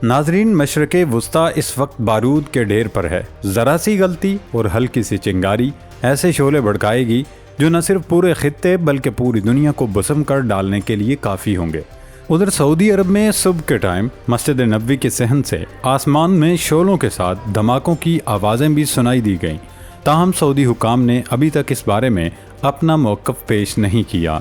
ناظرین، مشرق وسطیٰ اس وقت بارود کے ڈھیر پر ہے۔ ذرا سی غلطی اور ہلکی سی چنگاری ایسے شعلے بھڑکائے گی جو نہ صرف پورے خطے بلکہ پوری دنیا کو بسم کر ڈالنے کے لیے کافی ہوں گے۔ ادھر سعودی عرب میں صبح کے ٹائم مسجد نبوی کے صحن سے آسمان میں شعلوں کے ساتھ دھماکوں کی آوازیں بھی سنائی دی گئیں، تاہم سعودی حکام نے ابھی تک اس بارے میں اپنا موقف پیش نہیں کیا۔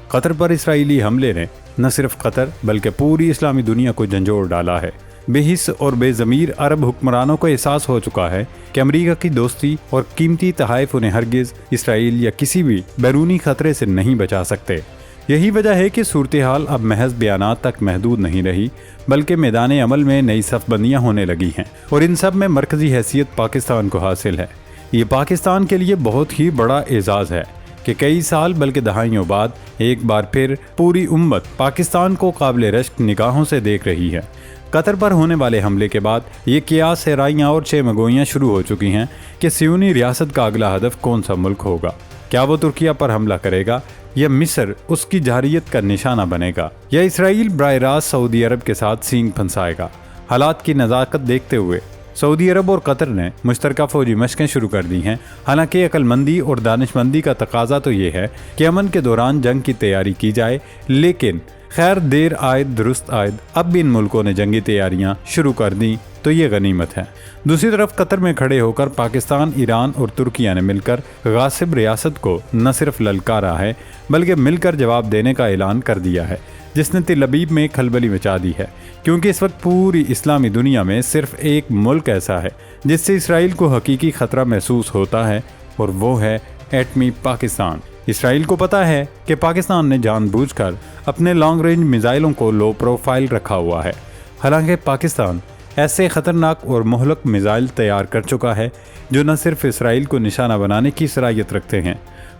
قطر پر اسرائیلی حملے نے نہ صرف قطر بلکہ پوری اسلامی دنیا کو جھنجھوڑ ڈالا ہے۔ بے حس اور بے ضمیر عرب حکمرانوں کو احساس ہو چکا ہے کہ امریکہ کی دوستی اور قیمتی تحائف انہیں ہرگز اسرائیل یا کسی بھی بیرونی خطرے سے نہیں بچا سکتے۔ یہی وجہ ہے کہ صورتحال اب محض بیانات تک محدود نہیں رہی، بلکہ میدان عمل میں نئی صف بندیاں ہونے لگی ہیں، اور ان سب میں مرکزی حیثیت پاکستان کو حاصل ہے۔ یہ پاکستان کے لیے بہت ہی بڑا اعزاز ہے کہ کئی سال بلکہ دہائیوں بعد ایک بار پھر پوری امت پاکستان کو قابل رشک نگاہوں سے دیکھ رہی ہے۔ قطر پر ہونے والے حملے کے بعد یہ قیاس ہرائیاں اور چمگوئیاں شروع ہو چکی ہیں کہ صہیونی ریاست کا اگلا ہدف کون سا ملک ہوگا۔ کیا وہ ترکیہ پر حملہ کرے گا، یا مصر اس کی جارحیت کا نشانہ بنے گا، یا اسرائیل براہ راست سعودی عرب کے ساتھ سینگ پھنسائے گا؟ حالات کی نزاکت دیکھتے ہوئے سعودی عرب اور قطر نے مشترکہ فوجی مشقیں شروع کر دی ہیں۔ حالانکہ عقل مندی اور دانش مندی کا تقاضا تو یہ ہے کہ امن کے دوران جنگ کی تیاری کی جائے، لیکن خیر دیر آئد درست آئد، اب بھی ان ملکوں نے جنگی تیاریاں شروع کر دیں تو یہ غنیمت ہے۔ دوسری طرف قطر میں کھڑے ہو کر پاکستان، ایران اور ترکیہ نے مل کر غاصب ریاست کو نہ صرف للکارا ہے بلکہ مل کر جواب دینے کا اعلان کر دیا ہے، جس نے تل ابیب میں کھلبلی مچا دی ہے، کیونکہ اس وقت پوری اسلامی دنیا میں صرف ایک ملک ایسا ہے جس سے اسرائیل کو حقیقی خطرہ محسوس ہوتا ہے، اور وہ ہے ایٹمی پاکستان۔ اسرائیل کو پتا ہے کہ پاکستان نے جان بوجھ کر اپنے لانگ رینج میزائلوں کو لو پروفائل رکھا ہوا ہے، حالانکہ پاکستان ایسے خطرناک اور مہلک میزائل تیار کر چکا ہے جو نہ صرف اسرائیل کو نشانہ بنانے کی صلاحیت رکھتے ہیں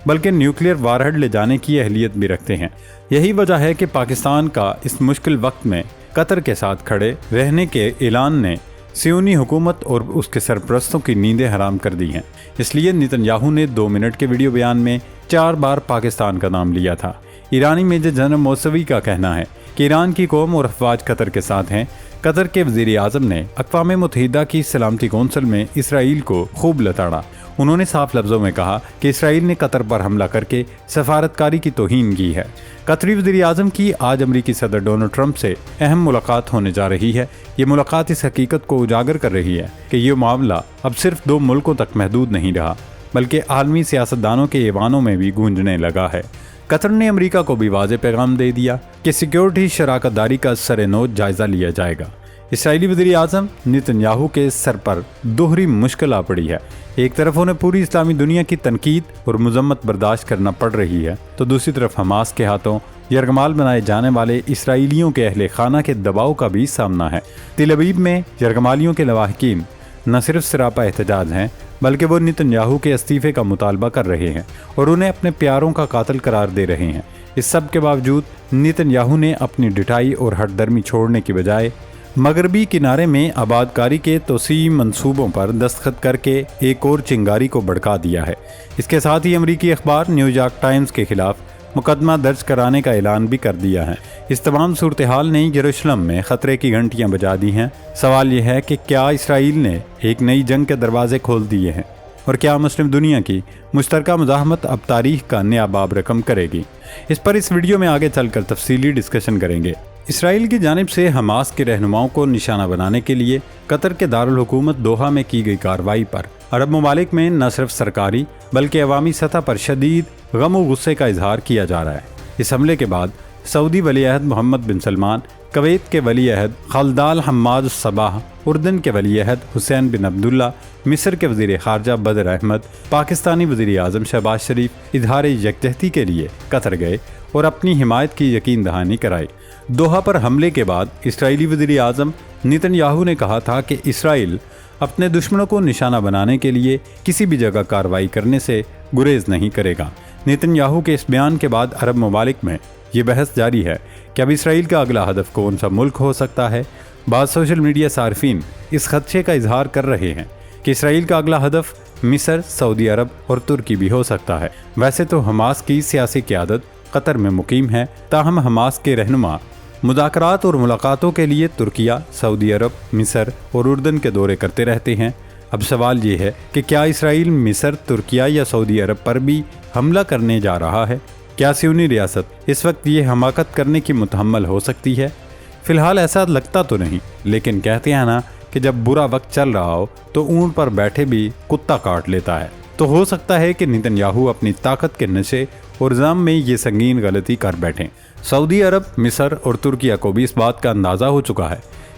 بلکہ نیوکلیئر وار ہیڈ لے جانے کی اہلیت بھی رکھتے ہیں۔ یہی وجہ ہے کہ پاکستان کا اس مشکل وقت میں قطر کے ساتھ کھڑے رہنے کے اعلان نے صہیونی حکومت اور اس کے سرپرستوں کی نیندیں حرام کر دی ہیں۔ اس لیے نیتن یاہو نے 2 منٹ کے ویڈیو بیان میں 4 بار پاکستان کا نام لیا تھا۔ ایرانی میجر جنرل موسوی کا کہنا ہے کہ ایران کی قوم اور افواج قطر کے ساتھ ہیں۔ قطر کے وزیر اعظم نے اقوام متحدہ کی سلامتی کونسل میں اسرائیل کو خوب لتاڑا۔ انہوں نے صاف لفظوں میں کہا کہ اسرائیل نے قطر پر حملہ کر کے سفارتکاری کی توہین کی ہے۔ قطری وزیر اعظم کی آج امریکی صدر ڈونلڈ ٹرمپ سے اہم ملاقات ہونے جا رہی ہے۔ یہ ملاقات اس حقیقت کو اجاگر کر رہی ہے کہ یہ معاملہ اب صرف 2 ملکوں تک محدود نہیں رہا بلکہ عالمی سیاستدانوں کے ایوانوں میں بھی گونجنے لگا ہے۔ قطر نے امریکہ کو بھی واضح پیغام دے دیا کہ سیکیورٹی شراکت داری کا سر نو جائزہ لیا جائے گا۔ اسرائیلی وزیر اعظم نیتن یاہو کے سر پر دوہری مشکل آ پڑی ہے۔ ایک طرف انہیں پوری اسلامی دنیا کی تنقید اور مذمت برداشت کرنا پڑ رہی ہے، تو دوسری طرف حماس کے ہاتھوں یرغمال بنائے جانے والے اسرائیلیوں کے اہل خانہ کے دباؤ کا بھی سامنا ہے۔ تل ابیب میں یرغمالیوں کے لواحقین نہ صرف سراپا احتجاج ہیں بلکہ وہ نیتن یاہو کے استعفے کا مطالبہ کر رہے ہیں اور انہیں اپنے پیاروں کا قاتل قرار دے رہے ہیں۔ اس سب کے باوجود نیتن یاہو نے اپنی ڈٹائی اور ہٹ درمی چھوڑنے کی بجائے مغربی کنارے میں آباد کاری کے توسیعی منصوبوں پر دستخط کر کے ایک اور چنگاری کو بھڑکا دیا ہے۔ اس کے ساتھ ہی امریکی اخبار نیو یارک ٹائمز کے خلاف مقدمہ درج کرانے کا اعلان بھی کر دیا ہے۔ اس تمام صورتحال نے یروشلم میں خطرے کی گھنٹیاں بجا دی ہیں۔ سوال یہ ہے کہ کیا اسرائیل نے ایک نئی جنگ کے دروازے کھول دیے ہیں، اور کیا مسلم دنیا کی مشترکہ مزاحمت اب تاریخ کا نیا باب رقم کرے گی؟ اس پر اس ویڈیو میں آگے چل کر تفصیلی ڈسکشن کریں گے۔ اسرائیل کی جانب سے حماس کے رہنماؤں کو نشانہ بنانے کے لیے قطر کے دارالحکومت دوحہ میں کی گئی کارروائی پر عرب ممالک میں نہ صرف سرکاری بلکہ عوامی سطح پر شدید غم و غصے کا اظہار کیا جا رہا ہے۔ اس حملے کے بعد سعودی ولی عہد محمد بن سلمان، کویت کے ولی عہد خالد حماد الصباح، اردن کے ولی عہد حسین بن عبداللہ، مصر کے وزیر خارجہ بدر احمد، پاکستانی وزیر اعظم شہباز شریف اظہار یکجہتی کے لیے قطر گئے اور اپنی حمایت کی یقین دہانی کرائی۔ دوحہ پر حملے کے بعد اسرائیلی وزیر اعظم نیتن یاہو نے کہا تھا کہ اسرائیل اپنے دشمنوں کو نشانہ بنانے کے لیے کسی بھی جگہ کارروائی کرنے سے گریز نہیں کرے گا۔ نیتن یاہو کے اس بیان کے بعد عرب ممالک میں یہ بحث جاری ہے کہ اب اسرائیل کا اگلا ہدف کون سا ملک ہو سکتا ہے۔ بعض سوشل میڈیا صارفین اس خدشے کا اظہار کر رہے ہیں کہ اسرائیل کا اگلا ہدف مصر، سعودی عرب اور ترکی بھی ہو سکتا ہے۔ ویسے تو حماس کی سیاسی قیادت قطر میں مقیم ہے، تاہم حماس کے رہنما مذاکرات اور ملاقاتوں کے لیے ترکیہ، سعودی عرب، مصر اور اردن کے دورے کرتے رہتے ہیں۔ اب سوال یہ ہے کہ کیا اسرائیل مصر، ترکیہ یا سعودی عرب پر بھی حملہ کرنے جا رہا ہے؟ کیا صہیونی ریاست اس وقت یہ حماقت کرنے کی متحمل ہو سکتی ہے؟ فی الحال ایسا لگتا تو نہیں، لیکن کہتے ہیں نا کہ جب برا وقت چل رہا ہو تو اونٹ پر بیٹھے بھی کتا کاٹ لیتا ہے۔ تو ہو سکتا ہے کہ نتن یاہو اپنی طاقت کے نشے اور زام میں یہ سنگین غلطی کر بیٹھیں۔ سعودی عرب، مصر اور ترکیہ کو بھی اس بات کا اندازہ ہو چکا ہے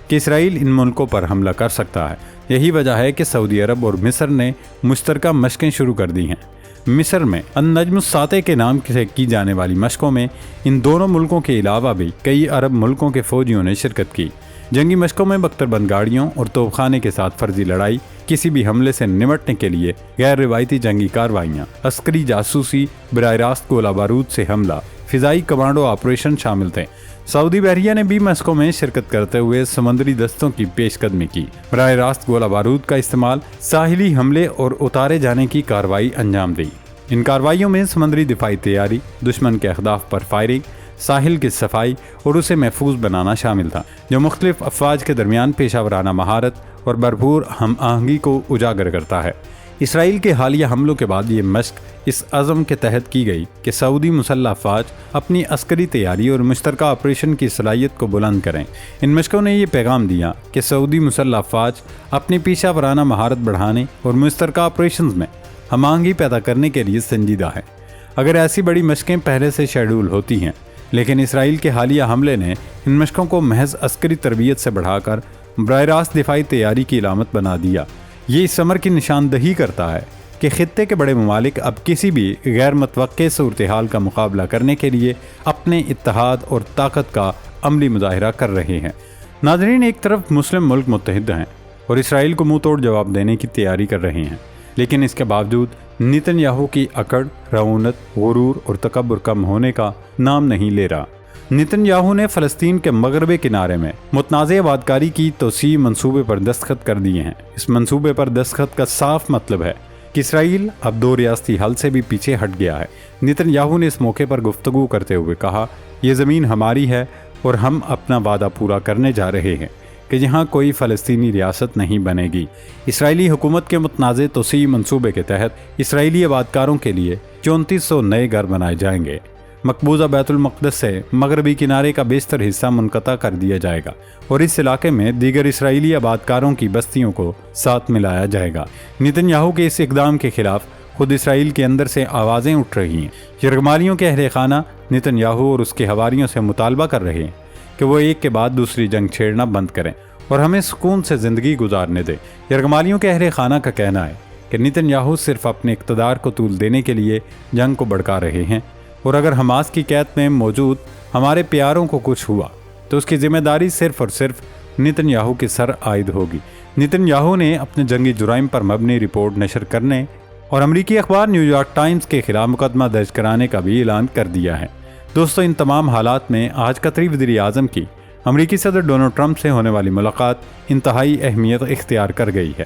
کہ اسرائیل ان ملکوں پر حملہ کر سکتا ہے۔ یہی وجہ ہے کہ سعودی عرب اور مصر نے مشترکہ مشقیں شروع کر دی ہیں۔ مصر میں النجم الساطع کے نام سے کی جانے والی مشقوں میں ان دونوں ملکوں کے علاوہ بھی کئی عرب ملکوں کے فوجیوں نے شرکت کی۔ جنگی مشقوں میں بختر بند گاڑیوں اور توپ خانے کے ساتھ فرضی لڑائی، کسی بھی حملے سے نمٹنے کے لیے غیر روایتی جنگی کارروائیاں، عسکری جاسوسی، براہ راست گولہ بارود سے حملہ، فضائی کمانڈو آپریشن شامل تھے۔ سعودی بحریہ نے بھی مشقوں میں شرکت کرتے ہوئے سمندری دستوں کی پیش قدمی کی، براہ راست گولہ بارود کا استعمال، ساحلی حملے اور اتارے جانے کی کارروائی انجام دی۔ ان کارروائیوں میں سمندری دفاعی تیاری، دشمن کے اہداف پر فائرنگ، ساحل کی صفائی اور اسے محفوظ بنانا شامل تھا، جو مختلف افواج کے درمیان پیشہ ورانہ مہارت اور بھرپور ہم آہنگی کو اجاگر کرتا ہے۔ اسرائیل کے حالیہ حملوں کے بعد یہ مشق اس عزم کے تحت کی گئی کہ سعودی مسلح افواج اپنی عسکری تیاری اور مشترکہ آپریشن کی صلاحیت کو بلند کریں۔ ان مشقوں نے یہ پیغام دیا کہ سعودی مسلح افواج اپنی پیشہ ورانہ مہارت بڑھانے اور مشترکہ آپریشنز میں ہم آہنگی پیدا کرنے کے لیے سنجیدہ ہے۔ اگر ایسی بڑی مشقیں پہلے سے شیڈول ہوتی ہیں، لیکن اسرائیل کے حالیہ حملے نے ان مشقوں کو محض عسکری تربیت سے بڑھا کر براہ راست دفاعی تیاری کی علامت بنا دیا۔ یہ اس امر کی نشاندہی کرتا ہے کہ خطے کے بڑے ممالک اب کسی بھی غیر متوقع صورتحال کا مقابلہ کرنے کے لیے اپنے اتحاد اور طاقت کا عملی مظاہرہ کر رہے ہیں۔ ناظرین، ایک طرف مسلم ملک متحد ہیں اور اسرائیل کو منہ توڑ جواب دینے کی تیاری کر رہے ہیں، لیکن اس کے باوجود نتن یاہو کی اکڑ، رعونت، غرور اور تکبر کم ہونے کا نام نہیں لے رہا۔ نتن یاہو نے فلسطین کے مغربی کنارے میں متنازع آبادکاری کی توسیع منصوبے پر دستخط کر دیے ہیں۔ اس منصوبے پر دستخط کا صاف مطلب ہے کہ اسرائیل اب دو ریاستی حل سے بھی پیچھے ہٹ گیا ہے۔ نتن یاہو نے اس موقع پر گفتگو کرتے ہوئے کہا، یہ زمین ہماری ہے اور ہم اپنا وعدہ پورا کرنے جا رہے ہیں کہ یہاں کوئی فلسطینی ریاست نہیں بنے گی۔ اسرائیلی حکومت کے متنازع توسیع منصوبے کے تحت اسرائیلی آبادکاروں کے لیے 3400 نئے گھر بنائے جائیں گے۔ مقبوضہ بیت المقدس سے مغربی کنارے کا بیشتر حصہ منقطع کر دیا جائے گا اور اس علاقے میں دیگر اسرائیلی آبادکاروں کی بستیوں کو ساتھ ملایا جائے گا۔ نتن یاہو کے اس اقدام کے خلاف خود اسرائیل کے اندر سے آوازیں اٹھ رہی ہیں۔ یرغمالیوں کے اہل خانہ نتن یاہو اور اس کے حواریوں سے مطالبہ کر رہے ہیں کہ وہ ایک کے بعد دوسری جنگ چھیڑنا بند کریں اور ہمیں سکون سے زندگی گزارنے دیں۔ یرغمالیوں کے اہل خانہ کا کہنا ہے کہ نتن یاہو صرف اپنے اقتدار کو طول دینے کے لیے جنگ کو بھڑکا رہے ہیں، اور اگر حماس کی قید میں موجود ہمارے پیاروں کو کچھ ہوا تو اس کی ذمہ داری صرف اور صرف نتن یاہو کے سر عائد ہوگی۔ نتن یاہو نے اپنے جنگی جرائم پر مبنی رپورٹ نشر کرنے اور امریکی اخبار نیو یارک ٹائمز کے خلاف مقدمہ درج کرانے کا بھی اعلان کر دیا ہے۔ دوستو، ان تمام حالات میں آج قطری وزیر اعظم کی امریکی صدر ڈونلڈ ٹرمپ سے ہونے والی ملاقات انتہائی اہمیت اختیار کر گئی ہے،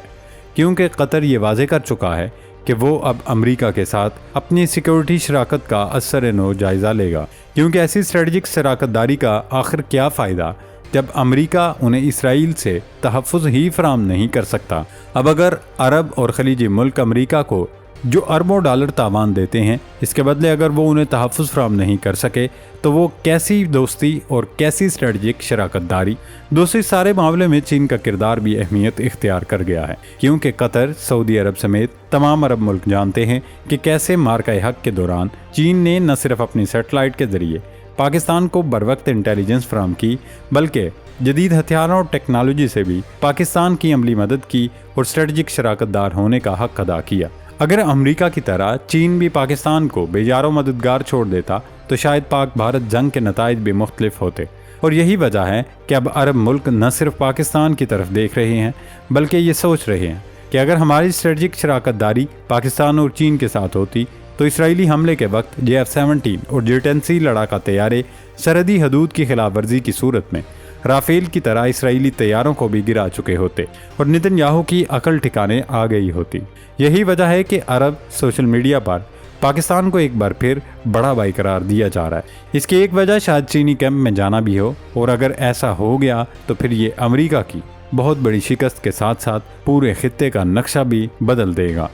کیونکہ قطر یہ واضح کر چکا ہے کہ وہ اب امریکہ کے ساتھ اپنی سیکیورٹی شراکت کا اثر نو جائزہ لے گا، کیونکہ ایسی اسٹریٹجک شراکت داری کا آخر کیا فائدہ جب امریکہ انہیں اسرائیل سے تحفظ ہی فراہم نہیں کر سکتا۔ اب اگر عرب اور خلیجی ملک امریکہ کو جو اربوں ڈالر تاوان دیتے ہیں، اس کے بدلے اگر وہ انہیں تحفظ فراہم نہیں کر سکے تو وہ کیسی دوستی اور کیسی اسٹریٹجک شراکت داری؟ دوسری سارے معاملے میں چین کا کردار بھی اہمیت اختیار کر گیا ہے، کیونکہ قطر، سعودی عرب سمیت تمام عرب ملک جانتے ہیں کہ کیسے مارکہ حق کے دوران چین نے نہ صرف اپنی سیٹلائٹ کے ذریعے پاکستان کو بروقت انٹیلیجنس فراہم کی، بلکہ جدید ہتھیاروں اور ٹیکنالوجی سے بھی پاکستان کی عملی مدد کی اور اسٹریٹجک شراکت دار ہونے کا حق ادا کیا۔ اگر امریکہ کی طرح چین بھی پاکستان کو بے یار و مددگار چھوڑ دیتا تو شاید پاک بھارت جنگ کے نتائج بھی مختلف ہوتے، اور یہی وجہ ہے کہ اب عرب ملک نہ صرف پاکستان کی طرف دیکھ رہے ہیں بلکہ یہ سوچ رہے ہیں کہ اگر ہماری اسٹریٹجک شراکت داری پاکستان اور چین کے ساتھ ہوتی تو اسرائیلی حملے کے وقت JF-17 اور J-10C لڑاکا طیارے سرحدی حدود کی خلاف ورزی کی صورت میں رافیل کی طرح اسرائیلی طیاروں کو بھی گرا چکے ہوتے اور نتن یاہو کی عقل ٹھکانے آ گئی ہوتی۔ یہی وجہ ہے کہ عرب سوشل میڈیا پر پاکستان کو ایک بار پھر بڑا بھائی قرار دیا جا رہا ہے۔ اس کی ایک وجہ شاید چینی کیمپ میں جانا بھی ہو، اور اگر ایسا ہو گیا تو پھر یہ امریکہ کی بہت بڑی شکست کے ساتھ ساتھ پورے خطے کا نقشہ بھی بدل دے گا۔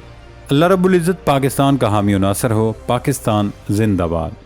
اللہ رب العزت پاکستان کا حامی و ناصر ہو۔ پاکستان زندہ باد۔